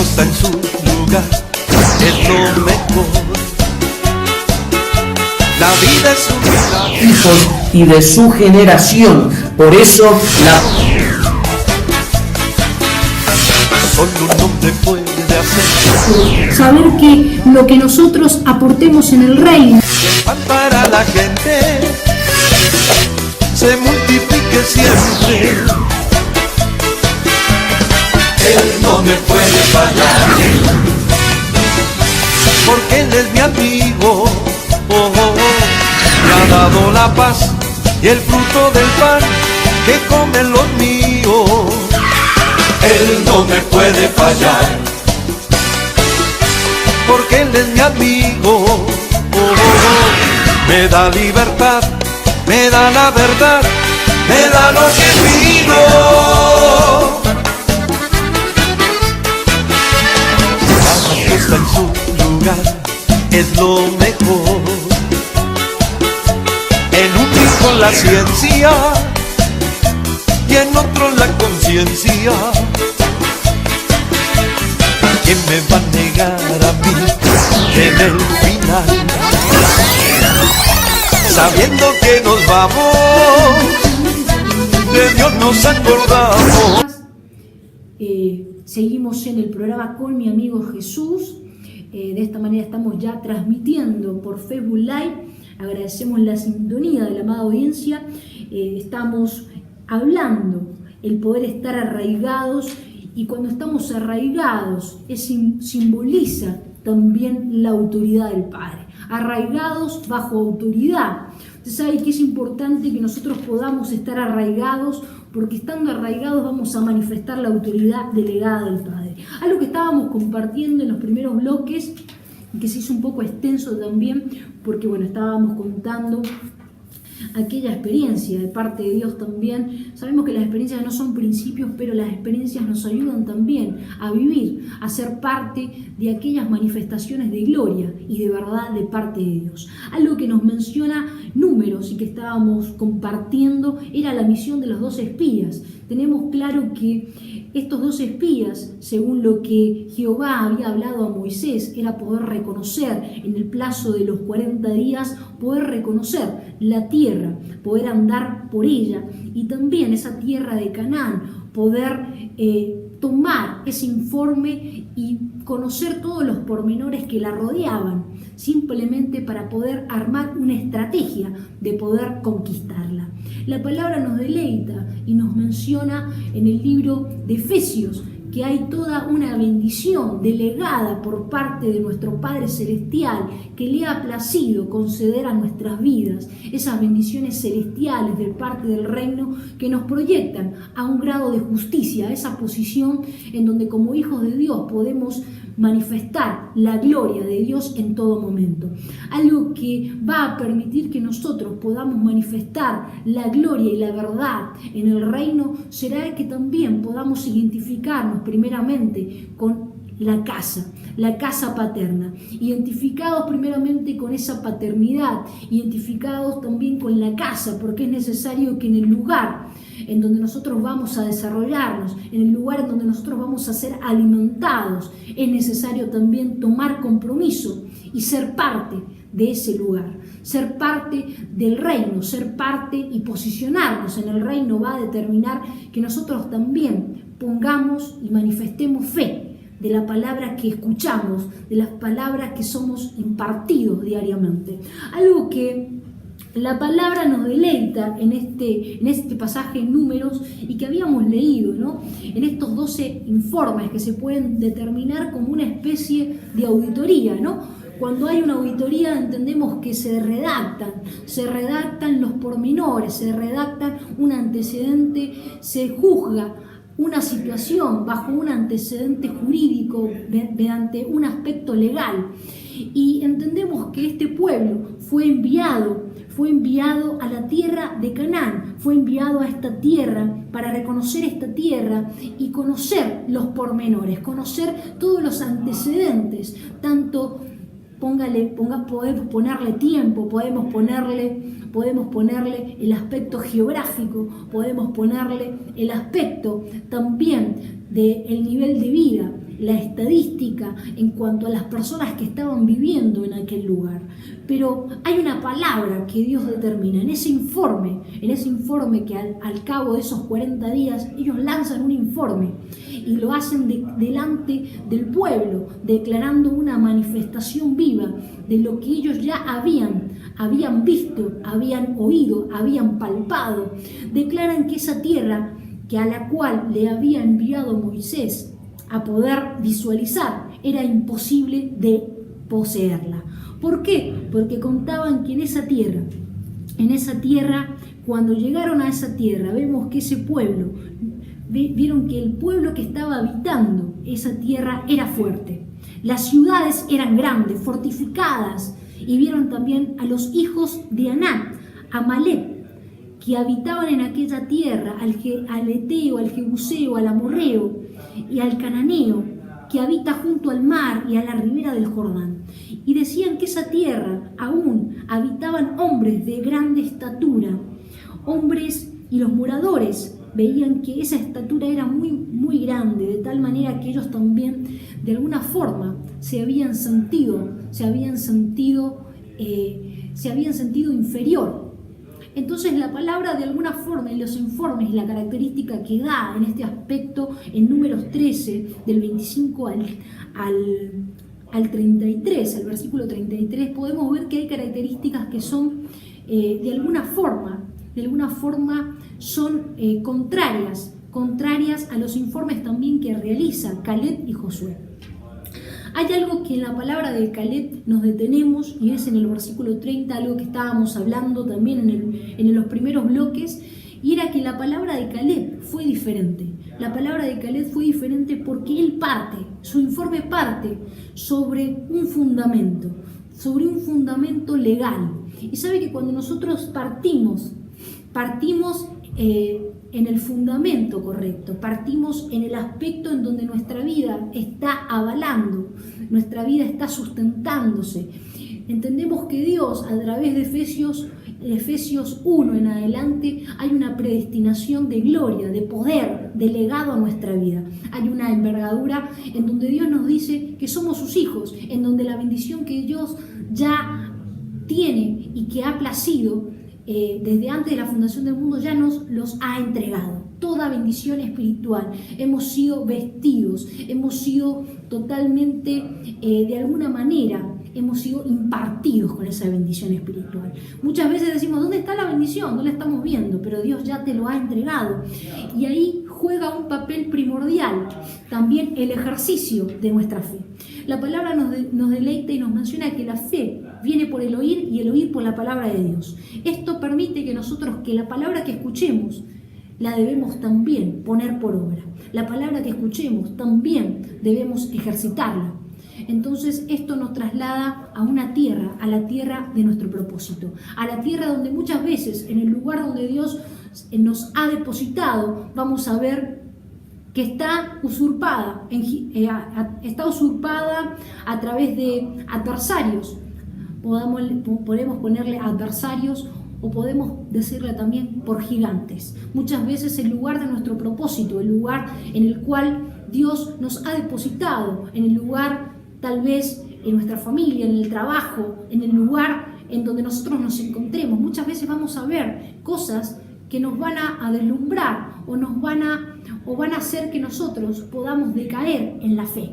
está en su lugar, es lo mejor. La vida es un milagro. Hijos y de su generación. Por eso Solo un hombre puede hacer saber que lo que nosotros aportemos en el reino para la gente se multiplique siempre. Él no me puede fallar, porque Él es mi amigo. Me ha dado la paz y el fruto del pan que comen los míos. Él no me puede fallar, porque Él es mi amigo. Me da libertad, me da la verdad, me da lo que pido. Cada que está en su lugar es lo mejor. En un hijo la ciencia y en otro la conciencia. ¿Quién me va a negar a mí en el final? Sabiendo que nos vamos, de Dios nos acordamos. Seguimos en el programa con mi amigo Jesús. De esta manera estamos ya transmitiendo por Facebook Live. Agradecemos la sintonía de la amada audiencia. Estamos hablando el poder estar arraigados, y cuando estamos arraigados simboliza también la autoridad del Padre. Arraigados bajo autoridad. Usted sabe que es importante que nosotros podamos estar arraigados, porque estando arraigados vamos a manifestar la autoridad delegada del Padre. Algo que estábamos compartiendo en los primeros bloques, que se hizo un poco extenso también, porque bueno, estábamos contando aquella experiencia de parte de Dios también. Sabemos que las experiencias no son principios, pero las experiencias nos ayudan también a vivir, a ser parte de aquellas manifestaciones de gloria y de verdad de parte de Dios. Algo que nos menciona Números y que estábamos compartiendo era la misión de los 12 espías. Tenemos claro que estos 12 espías, según lo que Jehová había hablado a Moisés, era poder reconocer en el plazo de los 40 días, poder reconocer la tierra, poder andar por ella, y también esa tierra de Canaán, poder tomar ese informe y conocer todos los pormenores que la rodeaban, simplemente para poder armar una estrategia de poder conquistarla. La palabra nos deleita y nos menciona en el libro de Efesios que hay toda una bendición delegada por parte de nuestro Padre Celestial que le ha placido conceder a nuestras vidas, esas bendiciones celestiales de parte del reino que nos proyectan a un grado de justicia, a esa posición en donde como hijos de Dios podemos manifestar la gloria de Dios en todo momento. Algo que va a permitir que nosotros podamos manifestar la gloria y la verdad en el reino será que también podamos identificarnos primeramente con la casa paterna, identificados primeramente con esa paternidad, identificados también con la casa, porque es necesario que en el lugar en donde nosotros vamos a desarrollarnos, en el lugar en donde nosotros vamos a ser alimentados, es necesario también tomar compromiso y ser parte de ese lugar, ser parte del reino, ser parte y posicionarnos en el reino va a determinar que nosotros también pongamos y manifestemos fe de la palabra que escuchamos, de las palabras que somos impartidos diariamente. Algo que la palabra nos deleita en este pasaje en Números y que habíamos leído, ¿no? En estos 12 informes que se pueden determinar como una especie de auditoría, ¿no? Cuando hay una auditoría entendemos que se redactan los pormenores, se redactan un antecedente, se juzga una situación bajo un antecedente jurídico mediante un aspecto legal. Y entendemos que este pueblo fue enviado a la tierra de Canaán, fue enviado a esta tierra para reconocer esta tierra y conocer los pormenores, conocer todos los antecedentes, tanto podemos ponerle tiempo, podemos ponerle el aspecto geográfico, podemos ponerle el aspecto también del nivel de vida, la estadística en cuanto a las personas que estaban viviendo en aquel lugar. Pero hay una palabra que Dios determina. En ese informe que al cabo de esos 40 días, ellos lanzan un informe y lo hacen delante del pueblo, declarando una manifestación viva de lo que ellos ya habían visto, habían oído, habían palpado. Declaran que esa tierra a la cual le había enviado Moisés a poder visualizar, era imposible de poseerla. ¿Por qué? Porque contaban que en esa tierra, cuando llegaron a esa tierra, vemos que ese pueblo, vieron que el pueblo que estaba habitando esa tierra era fuerte. Las ciudades eran grandes, fortificadas, y vieron también a los hijos de Anat, Amalek, que habitaban en aquella tierra, al Eteo, al Jebuseo, al Amorreo y al Cananeo, que habita junto al mar y a la ribera del Jordán. Y decían que esa tierra aún habitaban hombres de grande estatura, hombres, y los moradores veían que esa estatura era muy, muy grande, de tal manera que ellos también, de alguna forma, se habían sentido inferior. Entonces la palabra, de alguna forma, en los informes, la característica que da en este aspecto, en Números 13, del 25 al 33, al versículo 33, podemos ver que hay características que son, de alguna forma, son contrarias a los informes también que realizan Caleb y Josué. Hay algo que en la palabra de Caleb nos detenemos, y es en el versículo 30, algo que estábamos hablando también en los primeros bloques, y era que la palabra de Caleb fue diferente. La palabra de Caleb fue diferente porque su informe parte sobre un fundamento legal. Y sabe que cuando nosotros partimos en el fundamento correcto, partimos en el aspecto en donde nuestra vida está avalando, nuestra vida está sustentándose. Entendemos que Dios, a través de Efesios 1 en adelante, hay una predestinación de gloria, de poder, de legado a nuestra vida. Hay una envergadura en donde Dios nos dice que somos sus hijos, en donde la bendición que Dios ya tiene y que ha placido desde antes de la fundación del mundo ya nos los ha entregado. Toda bendición espiritual. Hemos sido vestidos, hemos sido totalmente, de alguna manera, hemos sido impartidos con esa bendición espiritual. Muchas veces decimos, ¿dónde está la bendición? No la estamos viendo, pero Dios ya te lo ha entregado. Y ahí juega un papel primordial también el ejercicio de nuestra fe. La palabra nos deleita y nos menciona que la fe viene por el oír y el oír por la palabra de Dios. Esto permite que nosotros, que la palabra que escuchemos, la debemos también poner por obra. La palabra que escuchemos también debemos ejercitarla. Entonces esto nos traslada a una tierra, a la tierra de nuestro propósito, a la tierra donde muchas veces, en el lugar donde Dios nos ha depositado, vamos a ver que está usurpada a través de adversarios. Podemos ponerle adversarios o podemos decirle también por gigantes. Muchas veces el lugar de nuestro propósito, el lugar en el cual Dios nos ha depositado, en el lugar tal vez en nuestra familia, en el trabajo, en el lugar en donde nosotros nos encontremos, muchas veces vamos a ver cosas que nos van a deslumbrar o van a hacer que nosotros podamos decaer en la fe.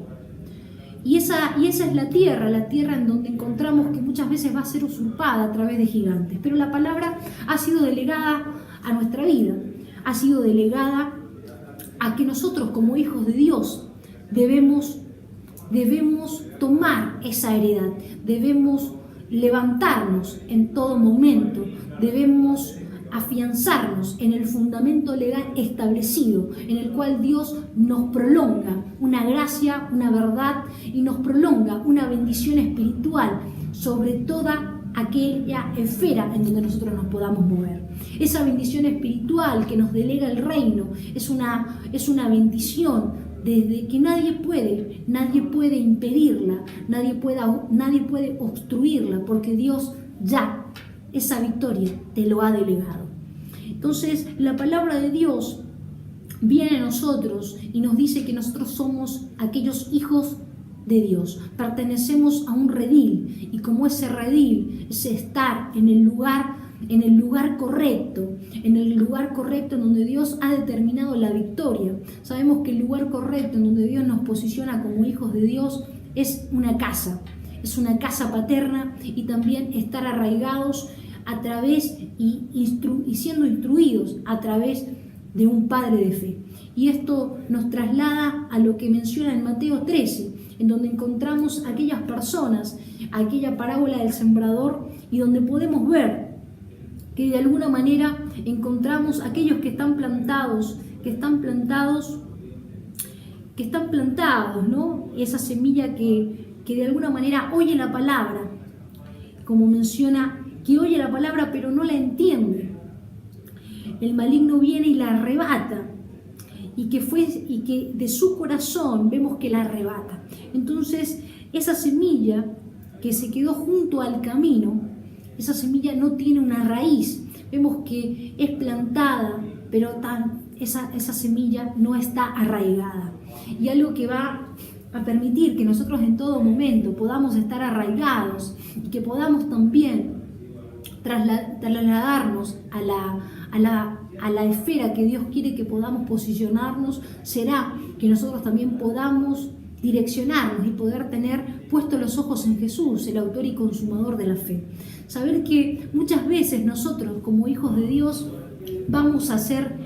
Y esa es la tierra en donde encontramos que muchas veces va a ser usurpada a través de gigantes. Pero la palabra ha sido delegada a nuestra vida, ha sido delegada a que nosotros como hijos de Dios debemos tomar esa heredad, debemos levantarnos en todo momento, debemos afianzarnos en el fundamento legal establecido, en el cual Dios nos prolonga una gracia, una verdad, y nos prolonga una bendición espiritual sobre toda aquella esfera en donde nosotros nos podamos mover. Esa bendición espiritual que nos delega el reino es una bendición desde que nadie puede impedirla, nadie puede obstruirla, porque Dios ya esa victoria te lo ha delegado. Entonces, la palabra de Dios viene a nosotros y nos dice que nosotros somos aquellos hijos de Dios, pertenecemos a un redil, y como ese redil es estar en el lugar correcto, en el lugar correcto en donde Dios ha determinado la victoria. Sabemos que el lugar correcto en donde Dios nos posiciona como hijos de Dios es una casa paterna, y también estar arraigados a través y siendo instruidos a través de un padre de fe. Y esto nos traslada a lo que menciona en Mateo 13, en donde encontramos aquellas personas, aquella parábola del sembrador, y donde podemos ver que de alguna manera encontramos aquellos que están plantados, ¿no? Esa semilla que de alguna manera oye la palabra, como menciona, que oye la palabra pero no la entiende. El maligno viene y la arrebata, y que de su corazón vemos que la arrebata. Entonces, esa semilla que se quedó junto al camino, esa semilla no tiene una raíz. Vemos que es plantada, pero esa semilla no está arraigada. Y algo que va a permitir que nosotros en todo momento podamos estar arraigados y que podamos también trasladarnos a la esfera que Dios quiere que podamos posicionarnos, será que nosotros también podamos direccionarnos y poder tener puestos los ojos en Jesús, el autor y consumador de la fe. Saber que muchas veces nosotros como hijos de Dios vamos a ser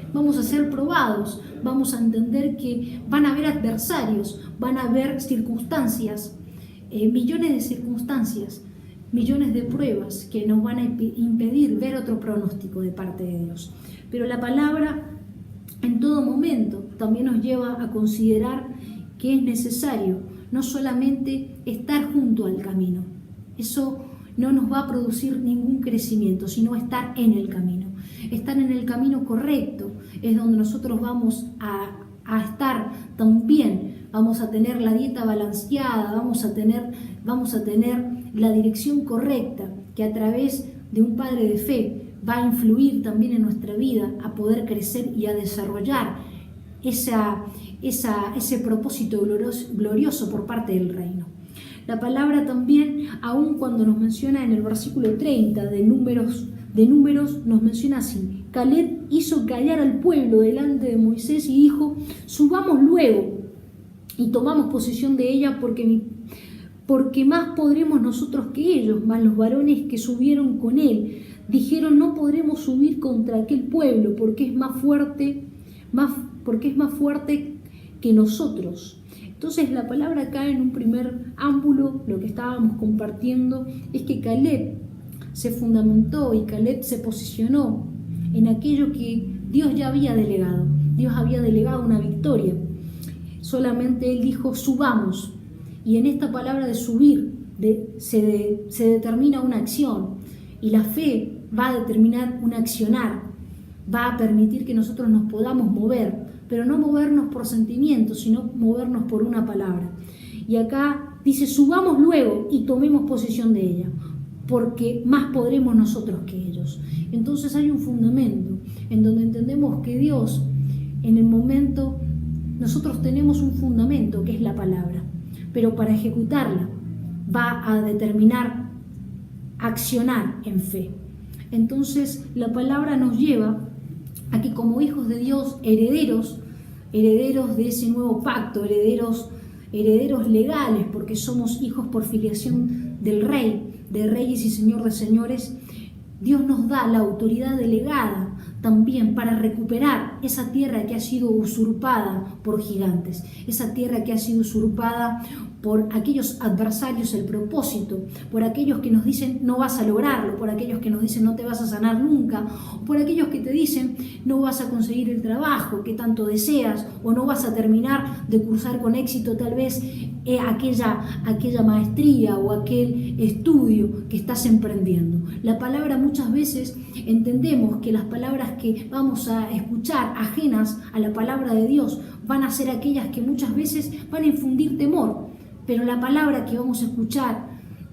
probados, vamos a entender que van a haber adversarios, van a haber circunstancias, millones de circunstancias, millones de pruebas que nos van a impedir ver otro pronóstico de parte de Dios. Pero la palabra en todo momento también nos lleva a considerar que es necesario no solamente estar junto al camino, eso no nos va a producir ningún crecimiento, sino estar en el camino. Estar en el camino correcto es donde nosotros vamos a estar también, vamos a tener la dieta balanceada, vamos a tener la dirección correcta, que a través de un padre de fe va a influir también en nuestra vida, a poder crecer y a desarrollar ese propósito glorioso por parte del reino. La palabra también, aun cuando nos menciona en el versículo 30 de Números, nos menciona así: Caleb hizo callar al pueblo delante de Moisés y dijo: subamos luego y tomamos posesión de ella, porque más podremos nosotros que ellos. Mas los varones que subieron con él dijeron: no podremos subir contra aquel pueblo, porque es más fuerte que nosotros. Entonces la palabra acá, en un primer ámbulo, lo que estábamos compartiendo es que Caleb se fundamentó y Caleb se posicionó en aquello que Dios ya había delegado. Dios había delegado una victoria. Solamente él dijo: subamos. Y en esta palabra de subir se determina una acción, y la fe va a determinar un accionar, va a permitir que nosotros nos podamos mover, pero no movernos por sentimientos, sino movernos por una palabra. Y acá dice: subamos luego y tomemos posesión de ella, porque más podremos nosotros que ellos. Entonces hay un fundamento en donde entendemos que Dios, en el momento, nosotros tenemos un fundamento que es la palabra, pero para ejecutarla va a determinar accionar en fe. Entonces la palabra nos lleva a que como hijos de Dios, herederos de ese nuevo pacto, herederos legales, porque somos hijos por filiación del Rey, de reyes y Señor de señores, Dios nos da la autoridad delegada también para recuperar esa tierra que ha sido usurpada por gigantes, esa tierra que ha sido usurpada por aquellos adversarios el propósito, por aquellos que nos dicen no vas a lograrlo, por aquellos que nos dicen no te vas a sanar nunca, o por aquellos que te dicen no vas a conseguir el trabajo que tanto deseas, o no vas a terminar de cursar con éxito tal vez aquella maestría o aquel estudio que estás emprendiendo. La palabra, muchas veces entendemos que las palabras que vamos a escuchar ajenas a la palabra de Dios van a ser aquellas que muchas veces van a infundir temor, pero la palabra que vamos a escuchar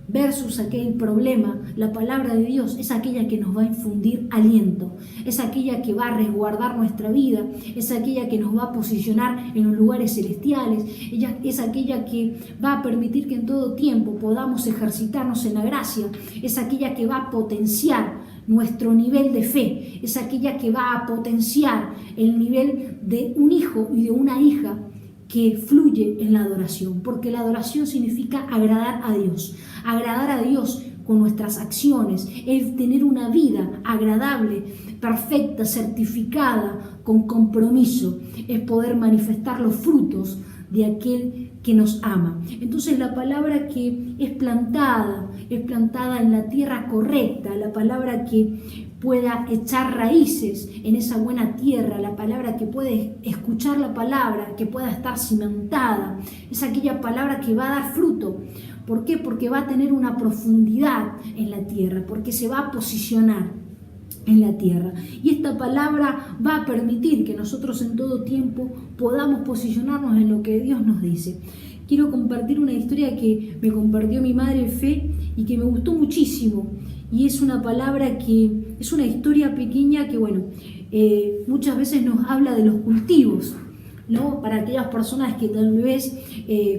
versus aquel problema, la palabra de Dios es aquella que nos va a infundir aliento, es aquella que va a resguardar nuestra vida, es aquella que nos va a posicionar en los lugares celestiales, ella es aquella que va a permitir que en todo tiempo podamos ejercitarnos en la gracia, es aquella que va a potenciar nuestro nivel de fe, es aquella que va a potenciar el nivel de un hijo y de una hija que fluye en la adoración, porque la adoración significa agradar a Dios con nuestras acciones, es tener una vida agradable, perfecta, certificada, con compromiso, es poder manifestar los frutos de aquel que nos ama. Entonces la palabra que es plantada en la tierra correcta, la palabra que pueda echar raíces en esa buena tierra, la palabra que puede escuchar la palabra, que pueda estar cimentada, es aquella palabra que va a dar fruto. ¿Por qué? Porque va a tener una profundidad en la tierra, porque se va a posicionar en la tierra. Y esta palabra va a permitir que nosotros en todo tiempo podamos posicionarnos en lo que Dios nos dice. Quiero compartir una historia que me compartió mi madre de fe y que me gustó muchísimo. Y es una palabra que es una historia pequeña que, muchas veces nos habla de los cultivos, ¿no? Para aquellas personas que tal vez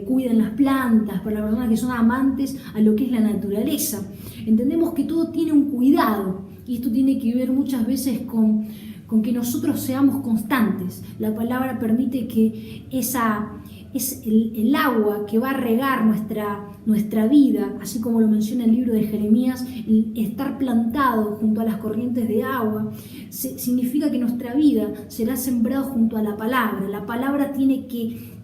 cuidan las plantas, para las personas que son amantes a lo que es la naturaleza. Entendemos que todo tiene un cuidado y esto tiene que ver muchas veces con que nosotros seamos constantes. La palabra permite que el agua que va a regar nuestra vida, así como lo menciona el libro de Jeremías, el estar plantado junto a las corrientes de agua, significa que nuestra vida será sembrada junto a la palabra. La palabra tiene que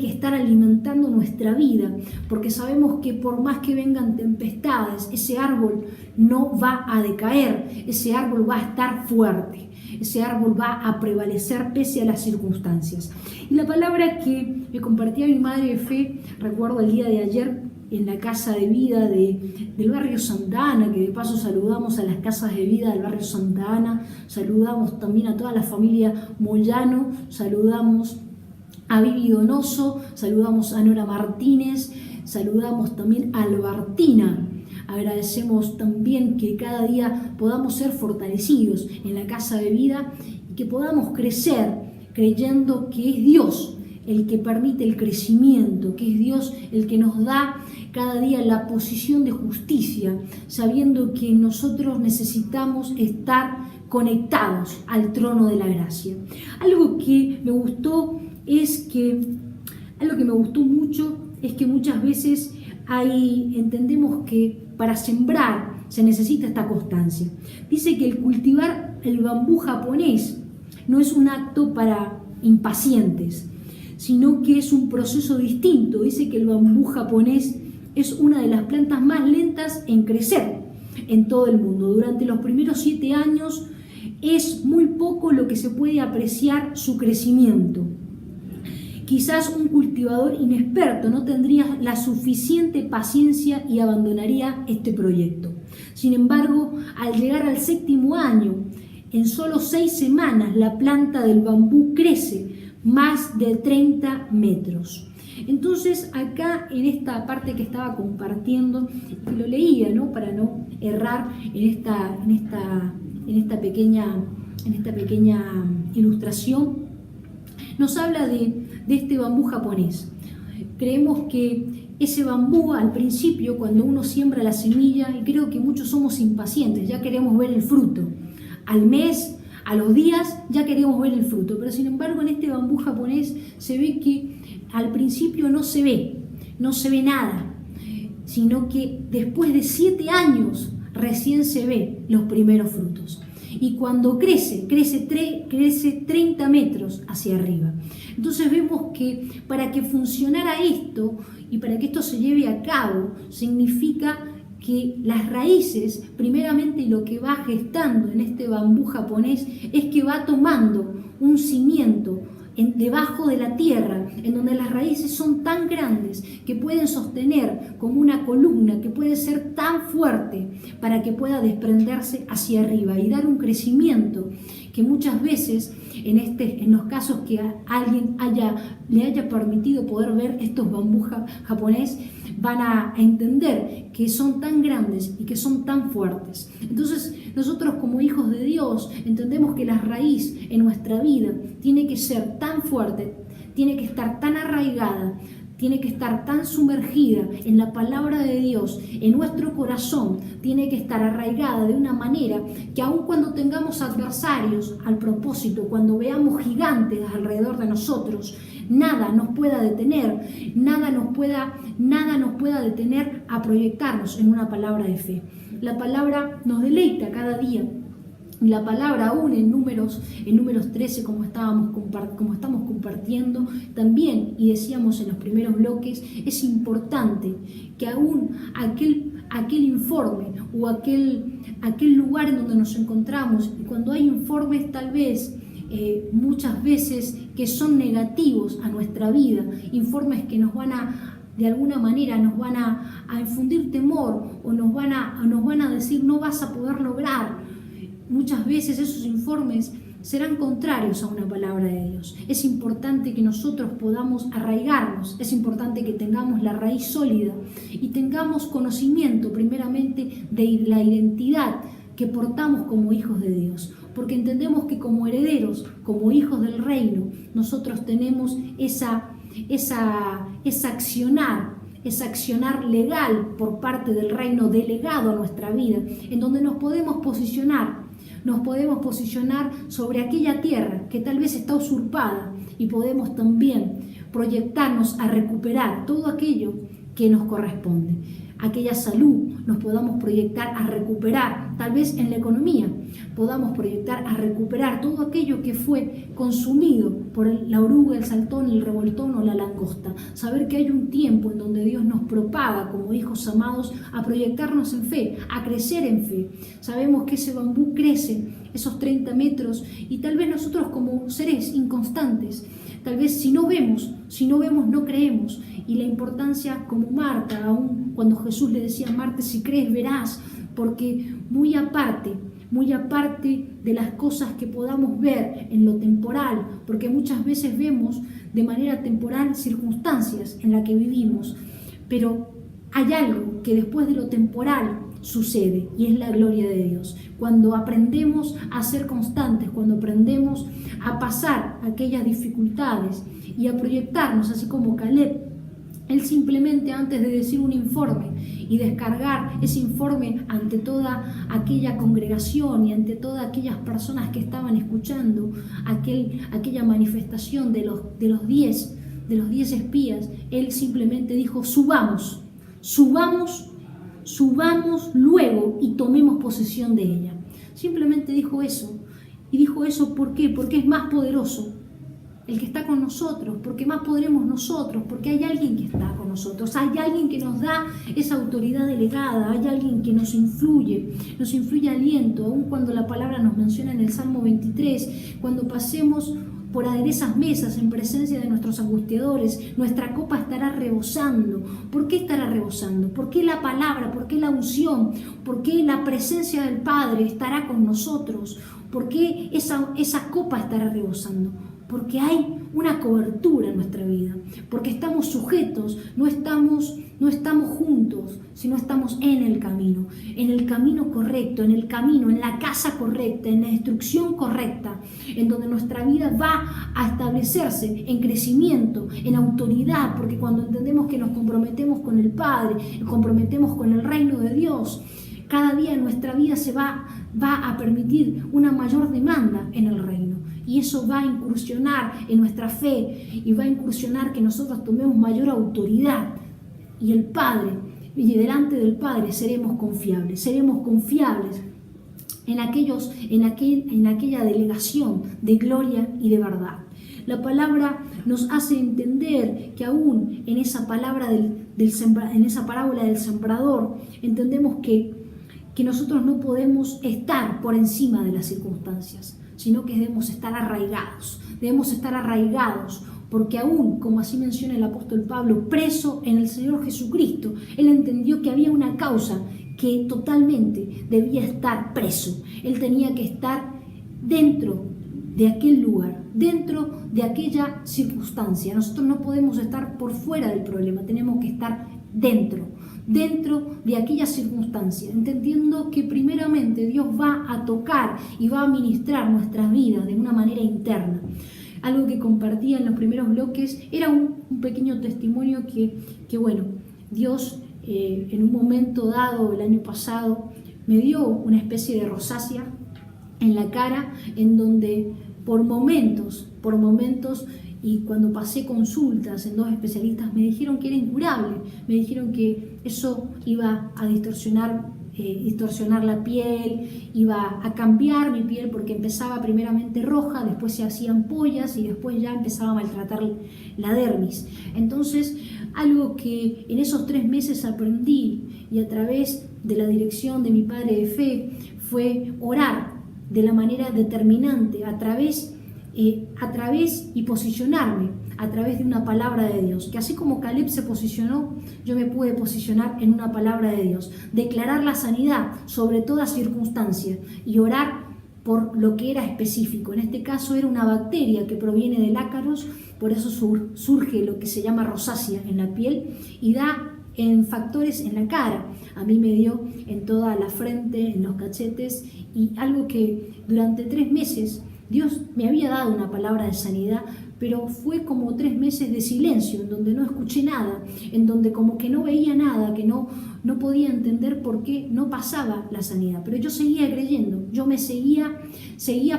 estar alimentando nuestra vida, porque sabemos que por más que vengan tempestades, ese árbol no va a decaer, ese árbol va a estar fuerte, ese árbol va a prevalecer pese a las circunstancias. Y la palabra que me compartía mi madre de fe, recuerdo el día de ayer en la casa de vida del barrio Santa Ana, que de paso saludamos a las casas de vida del barrio Santa Ana, saludamos también a toda la familia Moyano, saludamos a Vivi Donoso, saludamos a Nora Martínez, saludamos también a Albertina. Agradecemos también que cada día podamos ser fortalecidos en la casa de vida y que podamos crecer creyendo que es Dios el que permite el crecimiento, que es Dios el que nos da cada día la posición de justicia, sabiendo que nosotros necesitamos estar conectados al trono de la gracia. Algo que me gustó mucho es que muchas veces entendemos que para sembrar se necesita esta constancia. Dice que el cultivar el bambú japonés no es un acto para impacientes, sino que es un proceso distinto. Dice que el bambú japonés es una de las plantas más lentas en crecer en todo el mundo. Durante los primeros 7 años es muy poco lo que se puede apreciar su crecimiento. Quizás un cultivador inexperto no tendría la suficiente paciencia y abandonaría este proyecto. Sin embargo, al llegar al 7º año, en solo 6 semanas la planta del bambú crece más de 30 metros. Entonces acá en esta parte que estaba compartiendo, que lo leía, ¿no? Para no errar en esta pequeña ilustración, nos habla de este bambú japonés. Creemos que ese bambú al principio, cuando uno siembra la semilla, y creo que muchos somos impacientes, ya queremos ver el fruto. Al mes, a los días, ya queremos ver el fruto. Pero sin embargo, en este bambú japonés se ve que al principio no se ve nada, sino que después de 7 años recién se ve los primeros frutos. Y cuando crece 30 metros hacia arriba. Entonces vemos que para que funcionara esto y para que esto se lleve a cabo, significa que las raíces, primeramente lo que va gestando en este bambú japonés es que va tomando un cimiento debajo de la tierra, en donde las raíces son tan grandes que pueden sostener como una columna, que puede ser tan fuerte para que pueda desprenderse hacia arriba y dar un crecimiento que muchas veces en los casos que alguien le haya permitido poder ver estos bambús japonés, van a entender que son tan grandes y que son tan fuertes. Entonces nosotros como hijos de Dios entendemos que la raíz en nuestra vida tiene que ser tan fuerte, tiene que estar tan arraigada, tiene que estar tan sumergida en la palabra de Dios, en nuestro corazón, tiene que estar arraigada de una manera que aun cuando tengamos adversarios al propósito, cuando veamos gigantes alrededor de nosotros, nada nos pueda detener, nada nos pueda detener a proyectarnos en una palabra de fe. La palabra nos deleita cada día. La palabra aún en números 13, como estamos compartiendo también, y decíamos en los primeros bloques, es importante que aún aquel informe o aquel lugar en donde nos encontramos, y cuando hay informes tal vez muchas veces que son negativos a nuestra vida, informes que nos van a de alguna manera nos van a infundir temor o nos van a decir no vas a poder lograr. Muchas veces esos informes serán contrarios a una palabra de Dios. Es importante que nosotros podamos arraigarnos, es importante que tengamos la raíz sólida y tengamos conocimiento primeramente de la identidad que portamos como hijos de Dios, porque entendemos que como herederos, como hijos del reino, nosotros tenemos ese accionar legal por parte del reino delegado a nuestra vida, en donde nos podemos posicionar sobre aquella tierra que tal vez está usurpada y podemos también proyectarnos a recuperar todo aquello que nos corresponde. Aquella salud nos podamos proyectar a recuperar, tal vez en la economía, podamos proyectar a recuperar todo aquello que fue consumido por la oruga, el saltón, el revoltón o la langosta. Saber que hay un tiempo en donde Dios nos propaga como hijos amados a proyectarnos en fe, a crecer en fe. Sabemos que ese bambú crece esos 30 metros y tal vez nosotros como seres inconstantes, tal vez si no vemos no creemos. Y la importancia como Marta, aún cuando Jesús le decía a Marta, si crees verás, porque muy aparte de las cosas que podamos ver en lo temporal, porque muchas veces vemos de manera temporal circunstancias en las que vivimos, pero hay algo que después de lo temporal sucede y es la gloria de Dios. Cuando aprendemos a ser constantes, cuando aprendemos a pasar aquellas dificultades y a proyectarnos, así como Caleb, él simplemente antes de decir un informe y descargar ese informe ante toda aquella congregación y ante todas aquellas personas que estaban escuchando aquella manifestación de los 10 espías, él simplemente dijo, subamos luego y tomemos posesión de ella. Simplemente dijo eso. Y dijo eso ¿por qué? Porque es más poderoso el que está con nosotros, porque más podremos nosotros, porque hay alguien que está con nosotros, hay alguien que nos da esa autoridad delegada, hay alguien que nos influye aliento, aun cuando la palabra nos menciona en el Salmo 23, cuando pasemos por aderezas mesas en presencia de nuestros angustiadores, nuestra copa estará rebosando. ¿Por qué estará rebosando? ¿Por qué la palabra? ¿Por qué la unción? ¿Por qué la presencia del Padre estará con nosotros? ¿Por qué esa copa estará rebosando? Porque hay una cobertura en nuestra vida, porque estamos sujetos, no estamos juntos, sino estamos en el camino correcto, en la casa correcta, en la instrucción correcta, en donde nuestra vida va a establecerse en crecimiento, en autoridad, porque cuando entendemos que nos comprometemos con el Padre, nos comprometemos con el reino de Dios, cada día en nuestra vida se va a permitir una mayor demanda en el reino. Y eso va a incursionar en nuestra fe y va a incursionar que nosotros tomemos mayor autoridad. Y delante del Padre seremos confiables en aquella delegación de gloria y de verdad. La palabra nos hace entender que aún en esa parábola del sembrador, entendemos que nosotros no podemos estar por encima de las circunstancias, sino que debemos estar arraigados, porque aún, como así menciona el apóstol Pablo, preso en el Señor Jesucristo, él entendió que había una causa que totalmente debía estar preso. Él tenía que estar dentro de aquel lugar, dentro de aquella circunstancia. Nosotros no podemos estar por fuera del problema, tenemos que estar dentro de aquella circunstancia, entendiendo que primeramente Dios va a tocar y va a ministrar nuestras vidas de una manera interna. Algo que compartía en los primeros bloques era un pequeño testimonio que bueno, Dios en un momento dado el año pasado me dio una especie de rosácea en la cara, en donde por momentos, y cuando pasé consultas en 2 especialistas, me dijeron que era incurable, me dijeron que eso iba a distorsionar la piel, iba a cambiar mi piel porque empezaba primeramente roja, después se hacían ampollas y después ya empezaba a maltratar la dermis. Entonces, algo que en esos 3 meses aprendí y a través de la dirección de mi padre de fe fue orar de la manera determinante a través y posicionarme a través de una palabra de Dios, que así como Caleb se posicionó, yo me pude posicionar en una palabra de Dios, declarar la sanidad sobre toda circunstancia y orar por lo que era específico. En este caso era una bacteria que proviene del ácaros, por eso surge lo que se llama rosácea en la piel y da en factores en la cara. A mí me dio en toda la frente, en los cachetes, y algo que durante 3 meses Dios me había dado una palabra de sanidad, pero fue como 3 meses de silencio, en donde no escuché nada, en donde como que no veía nada, que no podía entender por qué no pasaba la sanidad. Pero yo seguía creyendo, yo me seguía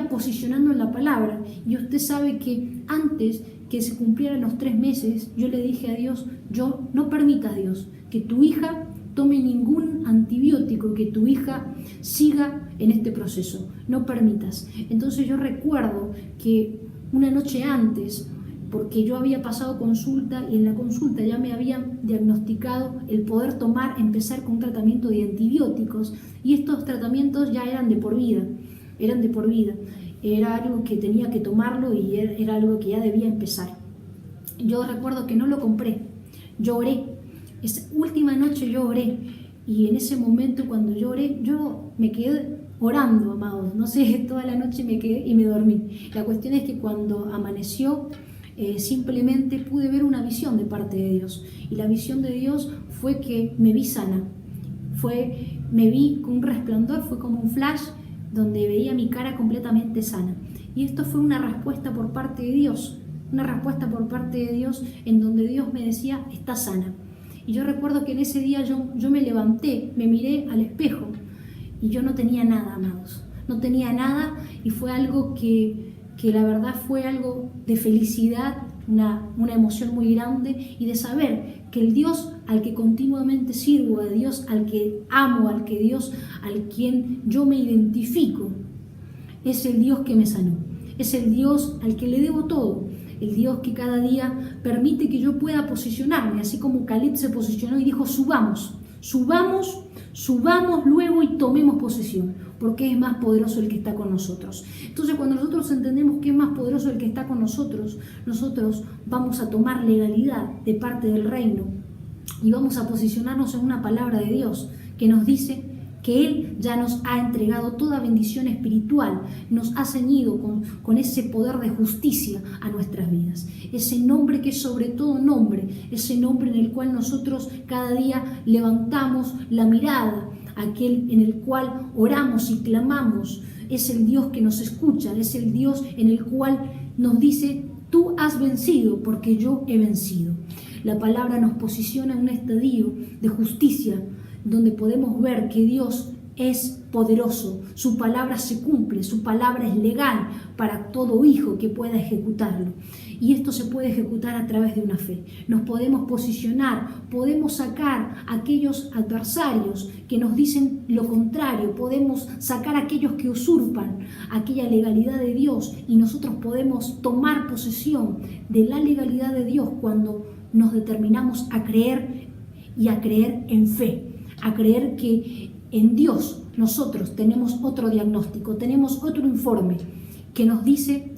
posicionando en la palabra. Y usted sabe que antes que se cumplieran los 3 meses, yo le dije a Dios, yo no permitas, Dios, que tu hija tome ningún antibiótico, que tu hija siga en este proceso, no permitas. Entonces yo recuerdo que una noche antes, porque yo había pasado consulta y en la consulta ya me habían diagnosticado el poder empezar con un tratamiento de antibióticos, y estos tratamientos ya eran de por vida, era algo que tenía que tomarlo y era algo que ya debía empezar. Yo recuerdo que no lo compré, yo oré. Esa última noche yo oré, y en ese momento cuando yo oré, yo me quedé orando, amados, no sé, toda la noche me quedé y me dormí. La cuestión es que cuando amaneció, simplemente pude ver una visión de parte de Dios, y la visión de Dios fue que me vi sana, me vi con un resplandor, fue como un flash, donde veía mi cara completamente sana. Y esto fue una respuesta por parte de Dios, en donde Dios me decía, estás sana. Y yo recuerdo que en ese día yo me levanté, me miré al espejo y yo no tenía nada, amados. No tenía nada, y fue algo que la verdad fue algo de felicidad, una emoción muy grande, y de saber que el Dios al que continuamente sirvo, al Dios al que amo, al quien yo me identifico, es el Dios que me sanó. Es el Dios al que le debo todo. El Dios que cada día permite que yo pueda posicionarme, así como Caleb se posicionó y dijo, subamos luego y tomemos posesión, porque es más poderoso el que está con nosotros. Entonces, cuando nosotros entendemos que es más poderoso el que está con nosotros, nosotros vamos a tomar legalidad de parte del reino y vamos a posicionarnos en una palabra de Dios que nos dice que Él ya nos ha entregado toda bendición espiritual, nos ha ceñido con ese poder de justicia a nuestras vidas. Ese nombre que es sobre todo nombre, ese nombre en el cual nosotros cada día levantamos la mirada, aquel en el cual oramos y clamamos, es el Dios que nos escucha, es el Dios en el cual nos dice, tú has vencido porque yo he vencido. La palabra nos posiciona en un estadio de justicia, donde podemos ver que Dios es poderoso, su palabra se cumple, su palabra es legal para todo hijo que pueda ejecutarlo. Y esto se puede ejecutar a través de una fe. Nos podemos posicionar, podemos sacar a aquellos adversarios que nos dicen lo contrario, podemos sacar a aquellos que usurpan aquella legalidad de Dios, y nosotros podemos tomar posesión de la legalidad de Dios cuando nos determinamos a creer y a creer en fe. A creer que en Dios nosotros tenemos otro diagnóstico, tenemos otro informe que nos dice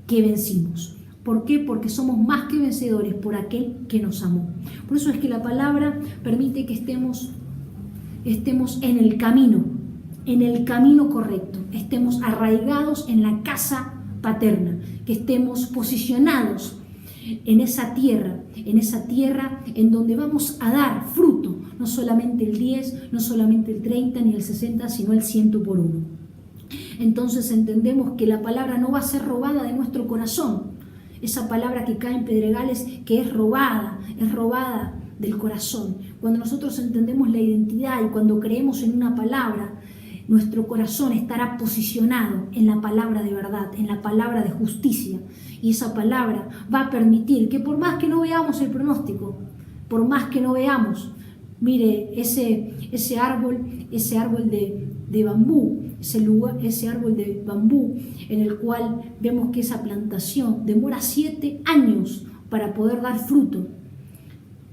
que vencimos. ¿Por qué? Porque somos más que vencedores por aquel que nos amó. Por eso es que la palabra permite que estemos en el camino, en el camino correcto, estemos arraigados en la casa paterna, que estemos posicionados en esa tierra en donde vamos a dar fruto, no solamente el 10, no solamente el 30 ni el 60, sino el 100 por uno. Entonces entendemos que la palabra no va a ser robada de nuestro corazón, esa palabra que cae en pedregales, que es robada del corazón. Cuando nosotros entendemos la identidad y cuando creemos en una palabra, nuestro corazón estará posicionado en la palabra de verdad, en la palabra de justicia. Y esa palabra va a permitir que por más que no veamos el pronóstico, por más que no veamos, mire, ese árbol de bambú, ese árbol de bambú en el cual vemos que esa plantación demora 7 años para poder dar fruto.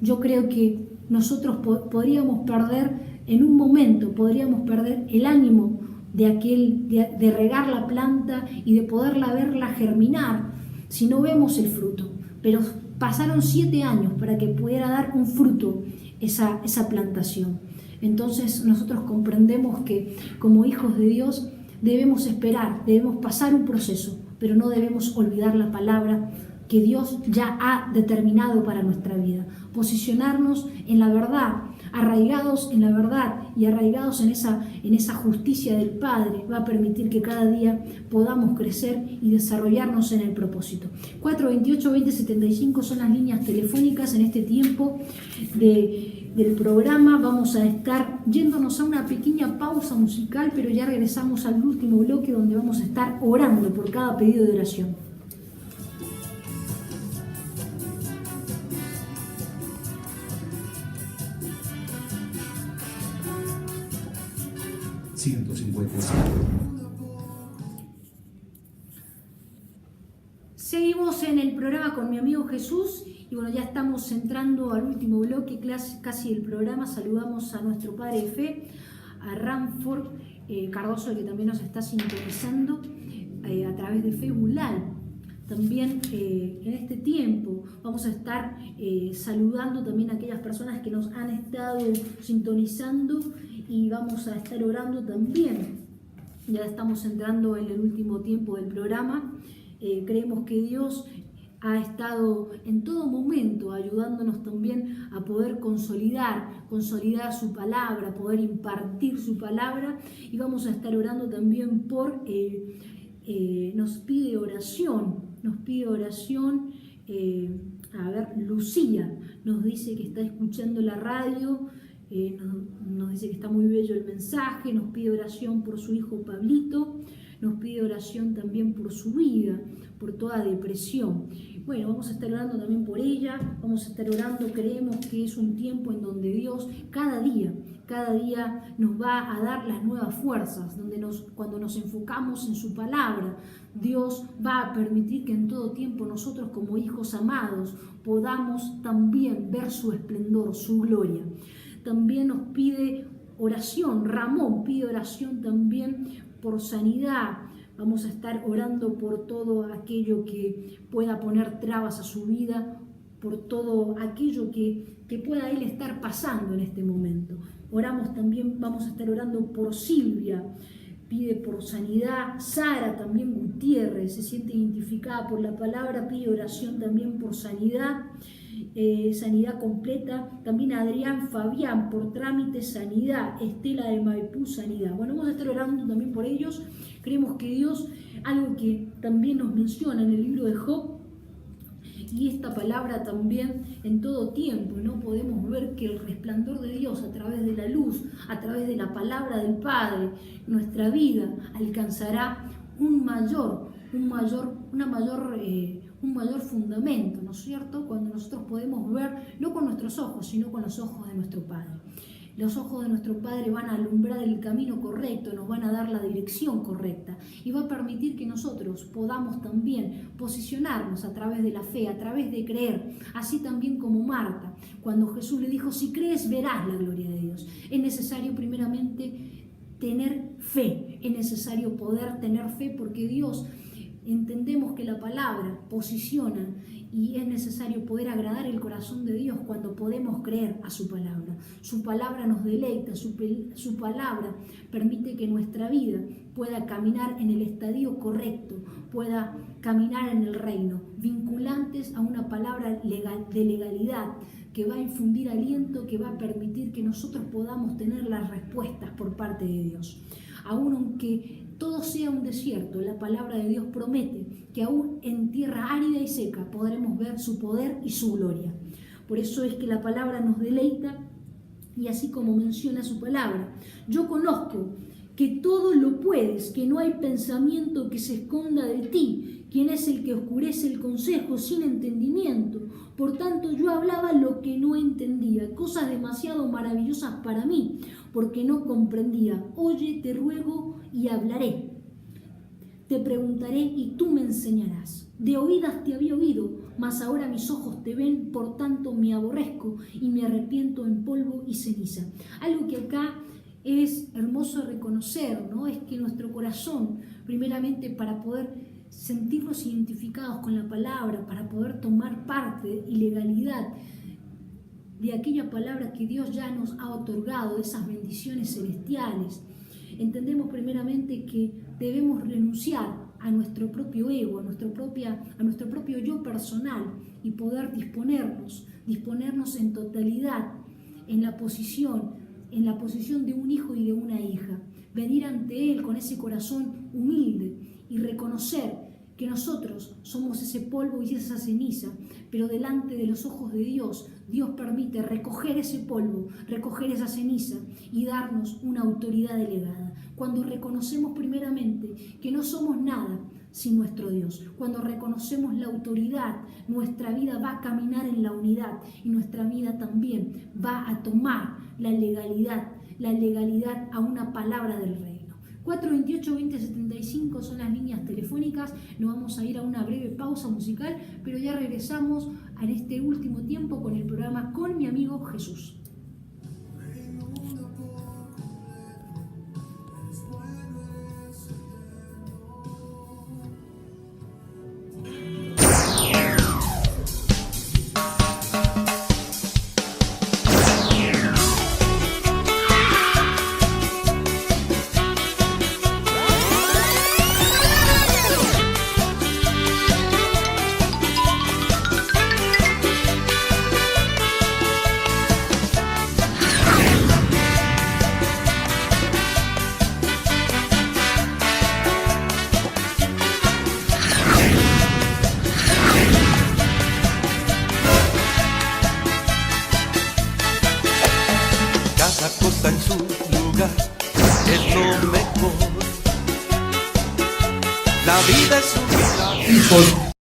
Yo creo que nosotros podríamos perder en un momento, el ánimo de regar la planta y de poderla verla germinar si no vemos el fruto. Pero pasaron 7 años para que pudiera dar un fruto esa plantación. Entonces nosotros comprendemos que como hijos de Dios debemos esperar, debemos pasar un proceso, pero no debemos olvidar la palabra que Dios ya ha determinado para nuestra vida. Posicionarnos en la verdad, arraigados en la verdad y arraigados en esa justicia del Padre, va a permitir que cada día podamos crecer y desarrollarnos en el propósito. 428-2075 son las líneas telefónicas en este tiempo del programa. Vamos a estar yéndonos a una pequeña pausa musical, pero ya regresamos al último bloque donde vamos a estar orando por cada pedido de oración. Seguimos en el programa con mi amigo Jesús y bueno, ya estamos entrando al último bloque casi del programa. Saludamos a nuestro padre de fe, a Ramford Cardoso, que también nos está sintonizando a través de Facebook Live. También en este tiempo vamos a estar saludando también a aquellas personas que nos han estado sintonizando y vamos a estar orando también. Ya estamos entrando en el último tiempo del programa. Creemos que Dios ha estado en todo momento ayudándonos también a poder consolidar su palabra, poder impartir su palabra, y vamos a estar orando también por, nos pide oración, Lucía nos dice que está escuchando la radio, nos dice que está muy bello el mensaje, nos pide oración por su hijo Pablito, nos pide oración también por su vida, por toda depresión. Bueno, vamos a estar orando también por ella, vamos a estar orando, creemos que es un tiempo en donde Dios cada día nos va a dar las nuevas fuerzas, cuando nos enfocamos en su palabra, Dios va a permitir que en todo tiempo nosotros como hijos amados podamos también ver su esplendor, su gloria. También nos pide oración, Ramón pide oración también por sanidad. Vamos a estar orando por todo aquello que pueda poner trabas a su vida, por todo aquello que pueda él estar pasando en este momento. Oramos también, vamos a estar orando por Silvia, pide por sanidad. Sara también Gutiérrez se siente identificada por la palabra, pide oración también por sanidad. Sanidad completa. También Adrián Fabián por trámite sanidad. Estela de Maipú sanidad. Bueno, vamos a estar orando también por ellos. Creemos que Dios, algo que también nos menciona en el libro de Job, y esta palabra también en todo tiempo, ¿no? Podemos ver que el resplandor de Dios a través de la luz, a través de la palabra del Padre, nuestra vida alcanzará un mayor fundamento, ¿no es cierto? Cuando nosotros podemos ver, no con nuestros ojos, sino con los ojos de nuestro Padre. Los ojos de nuestro Padre van a alumbrar el camino correcto, nos van a dar la dirección correcta y va a permitir que nosotros podamos también posicionarnos a través de la fe, a través de creer, así también como Marta, cuando Jesús le dijo, si crees verás la gloria de Dios. Es necesario primeramente tener fe, es necesario poder tener fe porque Dios, entendemos que la palabra posiciona y es necesario poder agradar el corazón de Dios cuando podemos creer a su palabra. Su palabra nos deleita, su palabra permite que nuestra vida pueda caminar en el estadio correcto, pueda caminar en el reino, vinculantes a una palabra de legalidad que va a infundir aliento, que va a permitir que nosotros podamos tener las respuestas por parte de Dios. Aún aunque todo sea un desierto, la palabra de Dios promete que aún en tierra árida y seca podremos ver su poder y su gloria. Por eso es que la palabra nos deleita, y así como menciona su palabra: yo conozco que todo lo puedes, que no hay pensamiento que se esconda de ti, quien es el que oscurece el consejo sin entendimiento. Por tanto, yo hablaba lo que no entendía, cosas demasiado maravillosas para mí, porque no comprendía. Oye, te ruego y hablaré. Te preguntaré y tú me enseñarás. De oídas te había oído, mas ahora mis ojos te ven, por tanto me aborrezco y me arrepiento en polvo y ceniza. Algo que acá es hermoso reconocer, ¿no? Es que nuestro corazón, primeramente para poder sentirnos identificados con la palabra, para poder tomar parte y legalidad de aquella palabra que Dios ya nos ha otorgado, esas bendiciones celestiales, entendemos primeramente que debemos renunciar a nuestro propio ego, a nuestro propio yo personal, y poder disponernos en totalidad en la posición de un hijo y de una hija, venir ante Él con ese corazón humilde y reconocer que nosotros somos ese polvo y esa ceniza, pero delante de los ojos de Dios, Dios permite recoger ese polvo, recoger esa ceniza y darnos una autoridad delegada. Cuando reconocemos primeramente que no somos nada sin nuestro Dios, cuando reconocemos la autoridad, nuestra vida va a caminar en la unidad y nuestra vida también va a tomar la legalidad a una palabra del Rey. 428-2075 son las líneas telefónicas. Nos vamos a ir a una breve pausa musical, pero ya regresamos en este último tiempo con el programa Con mi amigo Jesús. En su lugar es lo mejor. La vida es un milagro. Hijos